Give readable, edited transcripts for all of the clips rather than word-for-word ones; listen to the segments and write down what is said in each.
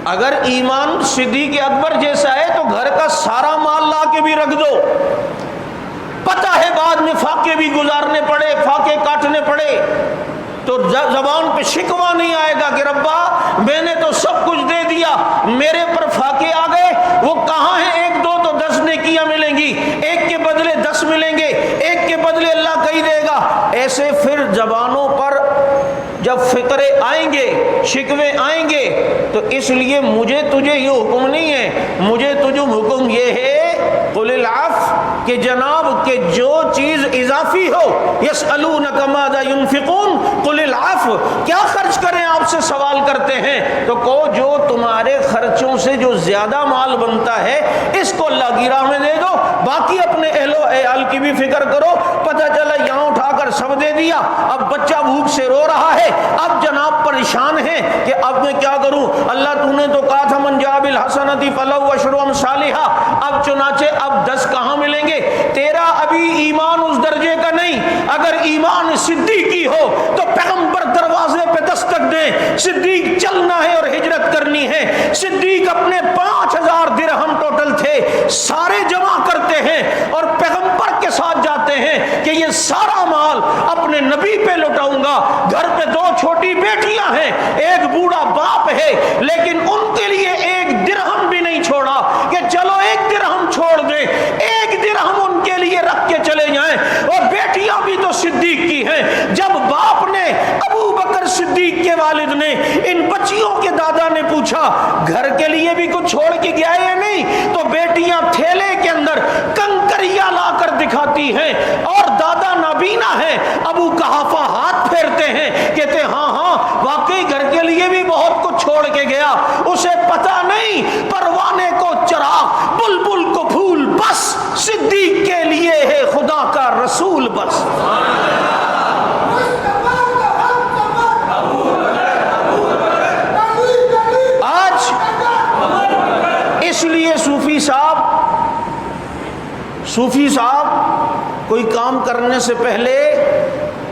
اگر ایمان صدیق اکبر جیسا ہے تو گھر کا سارا مال لا کے بھی رکھ دو، پتہ ہے بعد میں فاقے بھی گزارنے پڑے، فاقے کاٹنے پڑے، تو زبان پہ شکوہ نہیں آئے گا کہ ربا میں نے تو سب کچھ دے دیا، میرے پر فاقے آ گئے، وہ کہاں ہیں؟ 1 2 تو 10 نیکیاں ملیں گی، ایک کے بدلے 10 ملیں گے، ایک کے بدلے اللہ کئی دے گا۔ ایسے پھر زبانوں پر جب فکرے آئیں گے، شکوے آئیں گے، تو اس لیے مجھے تجھے یہ حکم نہیں ہے، مجھے تجھے حکم یہ ہے قل العفو، کہ جناب کہ جو چیز اضافی ہو، یسألونک ماذا ينفقون قل العفو، کیا خرچ کریں آپ سے سوال کرتے ہیں، تو کہو جو تمہارے خرچوں سے جو زیادہ مال بنتا ہے اس کو اللہ کی راہ میں دے دو، باقی اپنے اہل و عیال کی بھی فکر کرو۔ پتہ چلا یہاں اٹھا کر سب دے دیا، اب بچہ بھوک سے رو رہا ہے، اب جناب پریشان ہیں کہ اب میں کیا کروں، اللہ تو نے تو کہا تھا من جاء بالحسنۃ فلہ عشر امثالھا، اب چنانچہ اب 10 کہاں ملیں گے؟ تیرا ابھی ایمان اس درجے کا نہیں۔ اگر ایمان صدیقی ہو تو پیغمبر دروازے پہ دستک دیں، صدیق چلنا ہے اور ہجرت کرنی ہے، صدیق اپنے 5000 درہم ٹوٹل تھے سارے جمع کرتے ہیں اور پیغمبر کے ساتھ جاتے ہیں کہ یہ سارا مال اپنے نبی پہ لٹاؤں گا۔ گھر پہ 2 چھوٹی بیٹیاں ہیں، ایک بوڑھا باپ ہے، لیکن ان کے لیے 1 درہم بھی نہیں چھوڑا کہ چلو 1 درہم چھوڑ دیں، 1 درہم ان کے لیے رکھ کے چلے جائیں۔ اور بیٹیاں بھی تو صدیق کی ہیں۔ جب باپ نے، ابو بکر صدیق کے والد نے ان بچیوں کے دادا نے پوچھا گھر کے لیے بھی کچھ چھوڑ کے گیا یا نہیں، تو بیٹیاں تھیلے کے اندر کنکریاں لا کر دکھاتی ہیں اور دادا نابینا ہے، ابو قحافہ ہاتھ پھیرتے ہیں، کہتے ہاں ہاں واقعی گھر کے لیے بھی بہت کچھ چھوڑ کے گیا، اسے پتہ نہیں پروانے کو چراغ، بلبل کو پھول، بس صدیق کے لیے ہے خدا کا رسول بس۔ آج اس لیے صوفی صاحب کوئی کام کرنے سے پہلے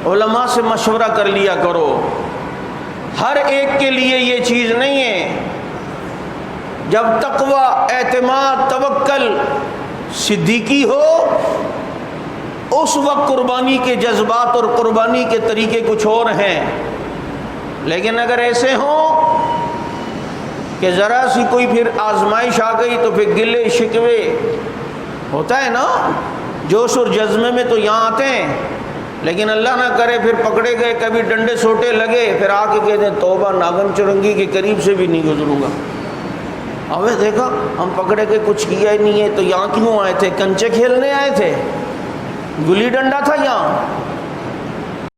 علماء سے مشورہ کر لیا کرو، ہر ایک کے لیے یہ چیز نہیں ہے۔ جب تقوی، اعتماد، توکل صدیقی ہو اس وقت قربانی کے جذبات اور قربانی کے طریقے کچھ اور ہیں، لیکن اگر ایسے ہوں کہ ذرا سی کوئی پھر آزمائش آ گئی تو پھر گلے شکوے ہوتا ہے نا، جوش اور جذبے میں تو یہاں آتے ہیں، لیکن اللہ نہ کرے پھر پکڑے گئے، کبھی ڈنڈے سوٹے لگے، پھر آ کے کہتے ہیں توبہ، ناگن چرنگی کے قریب سے بھی نہیں گزروں گا۔ ابے دیکھا ہم پکڑے گئے، کچھ کیا ہی نہیں ہے، تو یہاں کیوں آئے تھے؟ کنچے کھیلنے آئے تھے؟ گلی ڈنڈا تھا یہاں؟